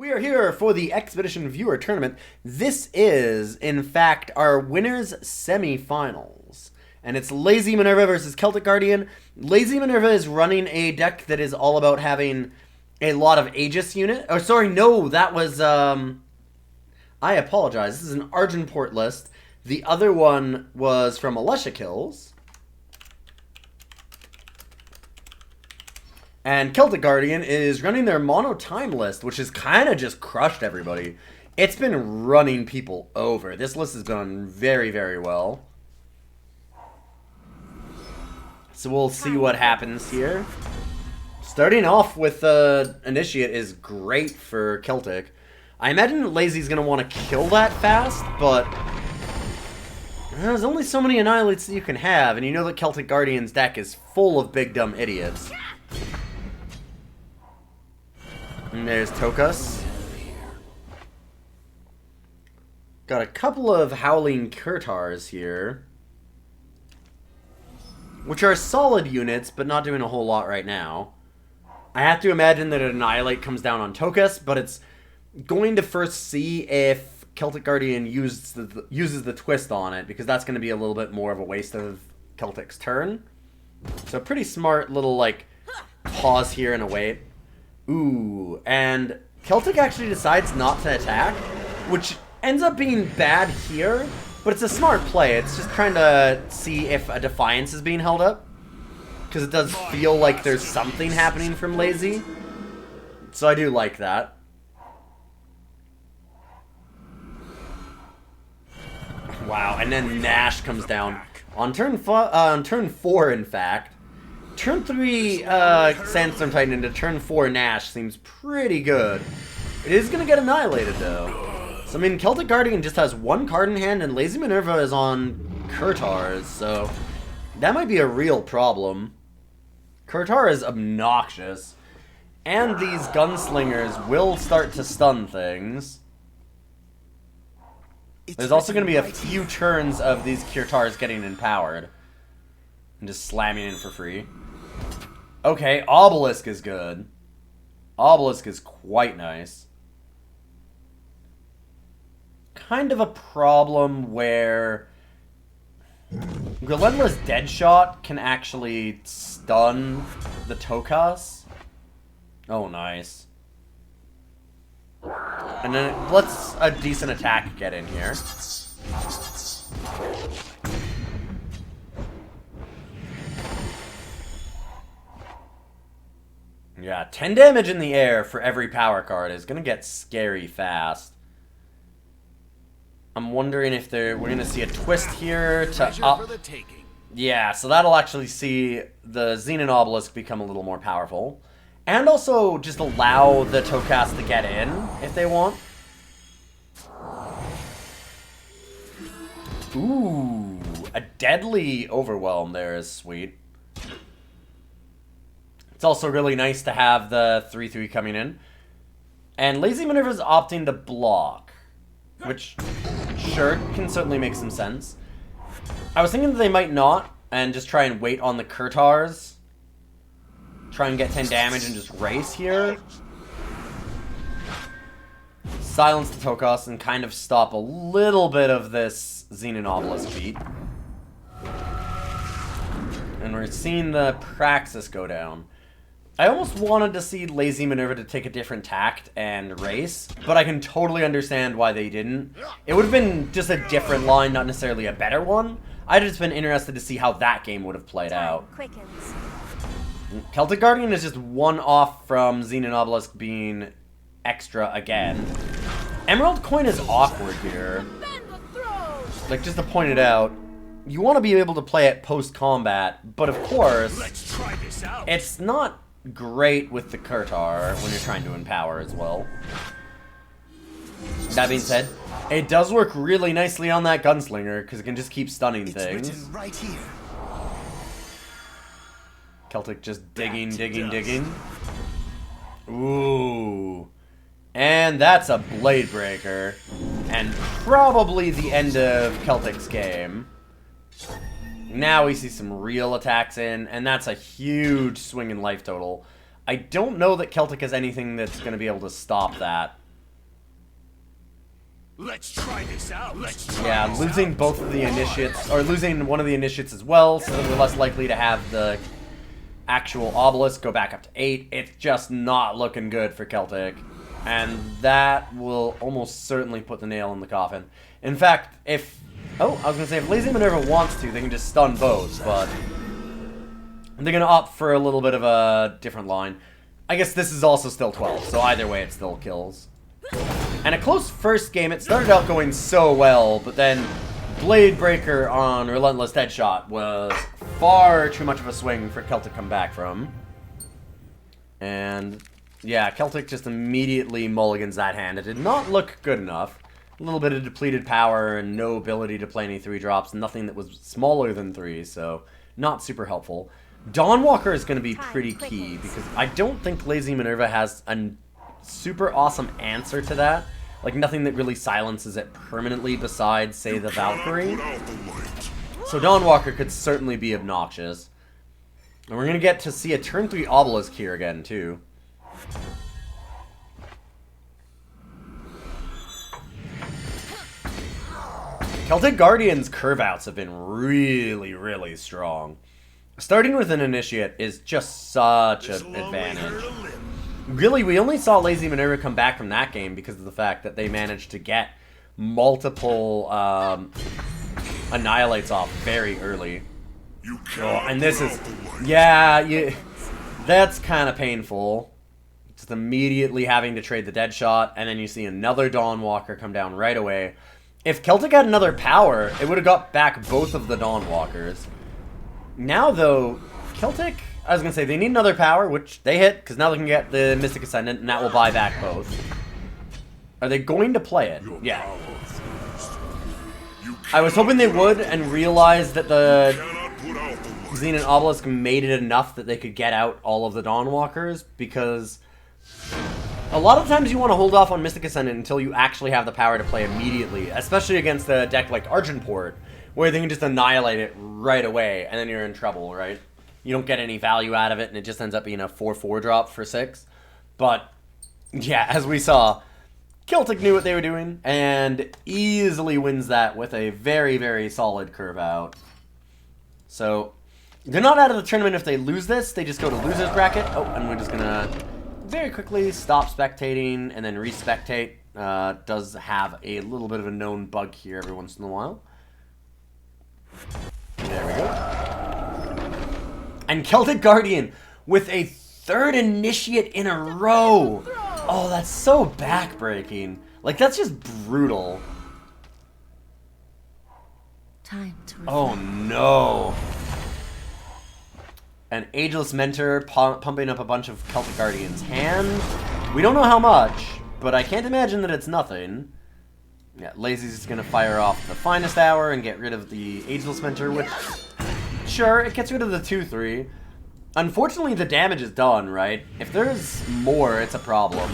We are here for the Expedition Viewer Tournament. This is, in fact, our winners' semi-finals. And it's LazyMinerva versus Celtic7Guardian. LazyMinerva is running a deck that is all about having a lot of Aegis unit. Oh, sorry, no, that was, I apologize. This is an Argenport list. The other one was from Militia Kills. And Celtic7Guardian is running their mono time list, which has kind of just crushed everybody. It's been running people over. This list has gone very, very well. So we'll see what happens here. Starting off with Initiate is great for Celtic. I imagine Lazy's going to want to kill that fast, but there's only so many Annihilates that you can have, and you know that Celtic7Guardian's deck is full of big dumb idiots. And there's Tocas. Got a couple of Howling Kurtars here, which are solid units, but not doing a whole lot right now. I have to imagine that an Annihilate comes down on Tocas, but it's going to first see if Celtic7Guardian uses the twist on it, because that's going to be a little bit more of a waste of Celtic's turn. So pretty smart little, like, pause here and wait. Ooh, and Celtic actually decides not to attack, which ends up being bad here, but it's a smart play. It's just trying to see if a Defiance is being held up, because it does feel like there's something happening from Lazy. So I do like that. Wow, and then Gnash comes down on turn 4, in fact. Turn 3 Sandstorm Titan into turn 4 Gnash seems pretty good. It is going to get annihilated, though. So, I mean, Celtic7Guardian just has one card in hand, and LazyMinerva is on Kurtars, so that might be a real problem. Kurtar is obnoxious, and these gunslingers will start to stun things. There's also going to be a few turns of these Kurtars getting empowered and just slamming in for free. Okay, Obelisk is good. Obelisk is quite nice. Kind of a problem where Relentless Deadshot can actually stun the Tocas. Oh, nice. And then let's a decent attack get in here. Yeah, 10 damage in the air for every power card is going to get scary fast. I'm wondering if we're going to see a twist here to up. Yeah, so that'll actually see the Xenan Obelisk become a little more powerful. And also just allow the Tocas to get in if they want. Ooh, a deadly Overwhelm there is sweet. It's also really nice to have the 3/3 coming in. And LazyMinerva's opting to block, which, sure, can certainly make some sense. I was thinking that they might not, and just try and wait on the Kurtars. Try and get 10 damage and just race here. Silence the Tocas and kind of stop a little bit of this Xenan Obelisk beat. And we're seeing the Praxis go down. I almost wanted to see LazyMinerva to take a different tact and race, but I can totally understand why they didn't. It would have been just a different line, not necessarily a better one. I'd just been interested to see how that game would have played out. Celtic7Guardian is just one off from Xenan Obelisk being extra again. Emerald Coin is awkward here. Like, just to point it out, you want to be able to play it post-combat, but of course, it's not great with the Kurtar when you're trying to empower as well. That being said, it does work really nicely on that Gunslinger, because it can just keep stunning things. Right here. Celtic just digging. Ooh. And that's a Blade Breaker. And probably the end of Celtic's game. Now we see some real attacks in, and that's a huge swing in life total. I don't know that Celtic has anything that's going to be able to stop that. Let's try this out. Losing both of the initiates, or losing one of the initiates as well, so that we're less likely to have the actual Obelisk go back up to 8. It's just not looking good for Celtic. And that will almost certainly put the nail in the coffin. In fact, if... Oh, I was going to say, if LazyMinerva wants to, they can just stun both, but... they're going to opt for a little bit of a different line. I guess this is also still 12, so either way it still kills. And a close first game, it started out going so well, but then Blade Breaker on Relentless Deadshot was far too much of a swing for Celtic to come back from. And yeah, Celtic just immediately mulligans that hand. It did not look good enough. A little bit of depleted power and no ability to play any 3-drops, nothing that was smaller than 3, so not super helpful. Dawnwalker is going to be pretty key, because I don't think LazyMinerva has a super awesome answer to that. Like, nothing that really silences it permanently besides, say, the Valkyrie. So Dawnwalker could certainly be obnoxious. And we're going to get to see a turn 3 Obelisk here again, too. Celtic Guardian's curve outs have been really, really strong. Starting with an Initiate is just such an advantage. Really, we only saw LazyMinerva come back from that game because of the fact that they managed to get multiple Annihilates off very early. And this is... yeah, that's kind of painful. Just immediately having to trade the Deadshot, and then you see another Dawnwalker come down right away. If Celtic had another power, it would have got back both of the Dawnwalkers. Now, though, Celtic... I was going to say, they need another power, which they hit, because now they can get the Mystic Ascendant, and that will buy back both. Are they going to play it? Yeah. I was hoping they would, and realized that the Xenan Obelisk made it enough that they could get out all of the Dawnwalkers, because a lot of times you want to hold off on Mystic Ascendant until you actually have the power to play immediately, especially against a deck like Argenport, where they can just annihilate it right away, and then you're in trouble, right? You don't get any value out of it, and it just ends up being a 4/4 drop for 6. But, yeah, as we saw, Celtic knew what they were doing, and easily wins that with a very, very solid curve out. So, they're not out of the tournament if they lose this. They just go to loser's bracket. Oh, and we're just going to very quickly stop spectating and then respectate. Does have a little bit of a known bug here every once in a while. There we go. And Celtic Guardian with a 3rd Initiate in a row. Oh, that's so backbreaking. Like, that's just brutal. Time to reflect. Oh, no. An Ageless Mentor pumping up a bunch of Celtic Guardian's hand. We don't know how much, but I can't imagine that it's nothing. Yeah, Lazy's just going to fire off the Finest Hour and get rid of the Ageless Mentor, which... sure, it gets rid of the 2/3. Unfortunately, the damage is done, right? If there's more, it's a problem.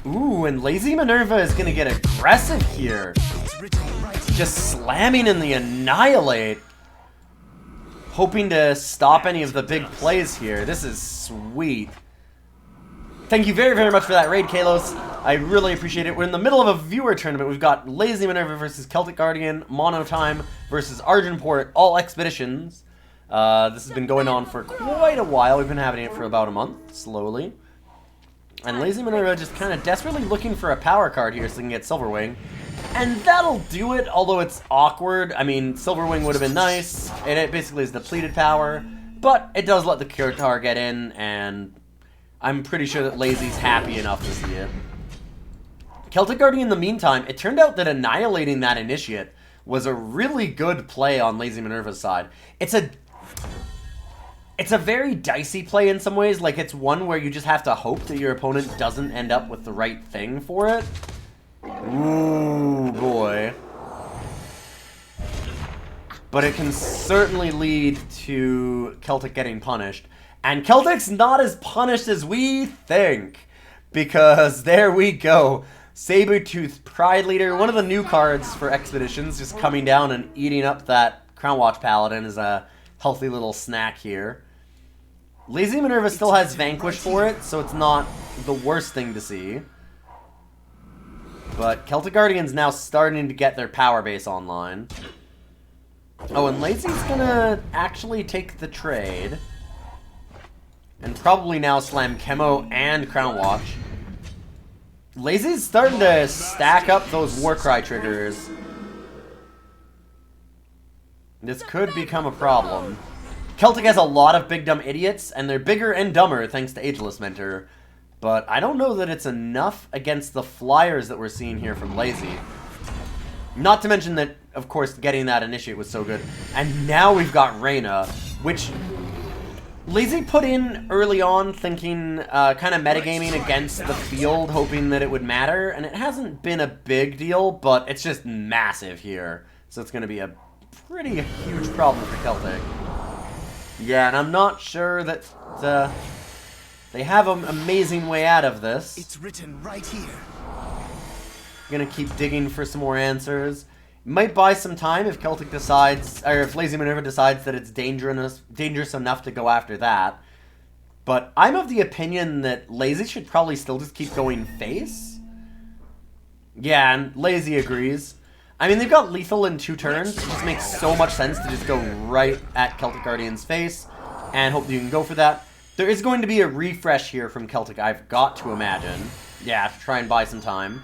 Ooh, and LazyMinerva is going to get aggressive here. Just slamming in the Annihilate. Hoping to stop any of the big plays here. This is sweet. Thank you very, very much for that raid, Kalos. I really appreciate it. We're in the middle of a viewer tournament. We've got LazyMinerva versus Celtic Guardian, Mono Time versus Argenport, all expeditions. This has been going on for quite a while. We've been having it for about a month, slowly. And LazyMinerva just kind of desperately looking for a power card here so they can get Silverwing. And that'll do it, although it's awkward. I mean, Silverwing would have been nice, and it basically is depleted power. But it does let the Kurtar get in, and I'm pretty sure that Lazy's happy enough to see it. Celtic Guardian, in the meantime, it turned out that annihilating that Initiate was a really good play on LazyMinerva's side. It's a very dicey play in some ways. Like, it's one where you just have to hope that your opponent doesn't end up with the right thing for it. Ooh, boy. But it can certainly lead to Celtic getting punished. And Celtic's not as punished as we think. Because there we go. Saber-Tooth, Prideleader, one of the new cards for Expeditions, just coming down and eating up that Crownwatch Paladin is a healthy little snack here. LazyMinerva still has Vanquish for it, so it's not the worst thing to see. But Celtic Guardian's now starting to get their power base online. Oh, and Lazy's gonna actually take the trade. And probably now slam Chemo and Crownwatch. Lazy's starting to stack up those Warcry triggers. This could become a problem. Celtic has a lot of big dumb idiots, and they're bigger and dumber thanks to Ageless Mentor. But I don't know that it's enough against the flyers that we're seeing here from Lazy. Not to mention that, of course, getting that Initiate was so good. And now we've got Reyna, which Lazy put in early on thinking kind of metagaming against the field, hoping that it would matter. And it hasn't been a big deal, but it's just massive here. So it's going to be a pretty huge problem for Celtic. Yeah, and I'm not sure that they have an amazing way out of this. It's written right here. Gonna keep digging for some more answers. Might buy some time if Celtic decides, or if LazyMinerva decides that it's dangerous enough to go after that. But I'm of the opinion that Lazy should probably still just keep going face. Yeah, and Lazy agrees. I mean, they've got lethal in 2 turns. It just makes so much sense to just go right at Celtic Guardian's face and hope that you can go for that. There is going to be a refresh here from Celtic, I've got to imagine. Yeah, to try and buy some time.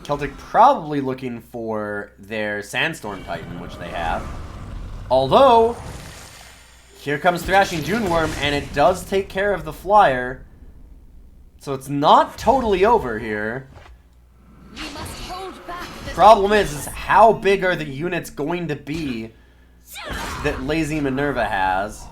Celtic probably looking for their Sandstorm Titan, which they have. Although, here comes Thrashing Dune Wurm, and it does take care of the flyer. So it's not totally over here. We must hold back the Problem is how big are the units going to be that LazyMinerva has?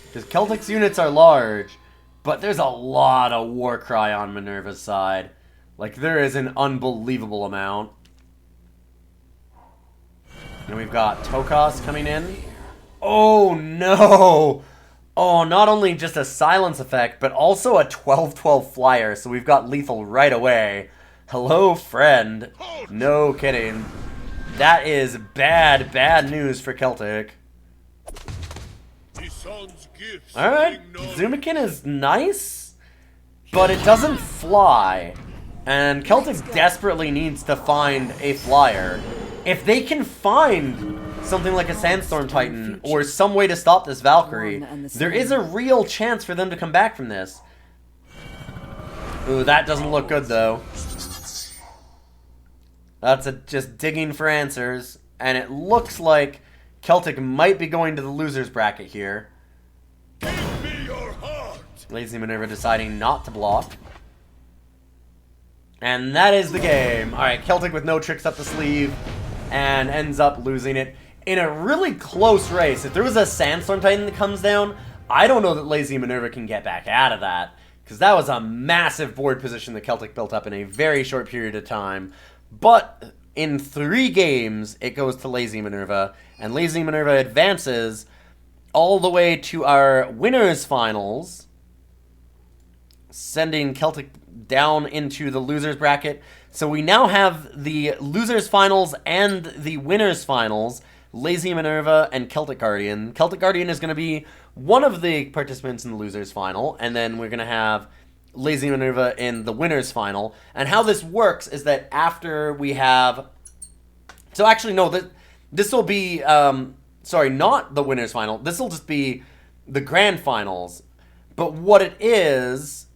Because Celtic's units are large, but there's a lot of Warcry on Minerva's side. Like, there is an unbelievable amount. And we've got Tocas coming in. Oh, no! Oh, not only just a silence effect, but also a 12-12 flyer, so we've got lethal right away. Hello, friend. No kidding. That is bad, bad news for Celtic. Alright, Xumucan is nice, but it doesn't fly. And Celtic desperately needs to find a flyer. If they can find something like a Sandstorm Titan, or some way to stop this Valkyrie, there is a real chance for them to come back from this. Ooh, that doesn't look good, though. That's just digging for answers, and it looks like Celtic might be going to the loser's bracket here. LazyMinerva deciding not to block. And that is the game. Alright, Celtic with no tricks up the sleeve, and ends up losing it in a really close race. If there was a Sandstorm Titan that comes down, I don't know that LazyMinerva can get back out of that, because that was a massive board position that Celtic built up in a very short period of time. But in 3 games, it goes to LazyMinerva, and LazyMinerva advances all the way to our winners finals, sending Celtic down into the losers bracket. So we now have the losers finals and the winners finals, LazyMinerva and Celtic Guardian. Celtic Guardian is going to be one of the participants in the losers final, and then we're going to have LazyMinerva in the winners final. And how this works is that after we have... So actually, no, this will be... sorry, not the winners final. This will just be the grand finals. But what it is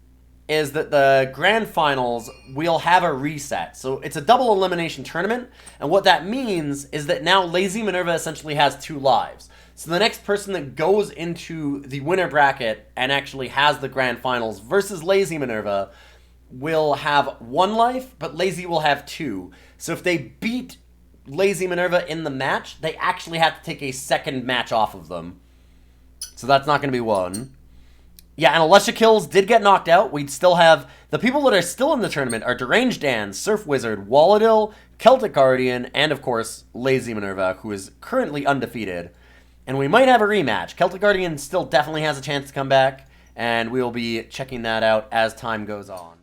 that the grand finals will have a reset. So it's a double elimination tournament, and what that means is that now LazyMinerva essentially has 2 lives. So the next person that goes into the winner bracket and actually has the grand finals versus LazyMinerva will have 1 life, but Lazy will have 2. So if they beat LazyMinerva in the match, they actually have to take a second match off of them. So that's not going to be 1. Yeah, and Alessia Kills did get knocked out. We'd still have... The people that are still in the tournament are Deranged Dan, Surf Wizard, Walladil, Celtic Guardian, and of course, LazyMinerva, who is currently undefeated. And we might have a rematch. Celtic Guardian still definitely has a chance to come back, and we will be checking that out as time goes on.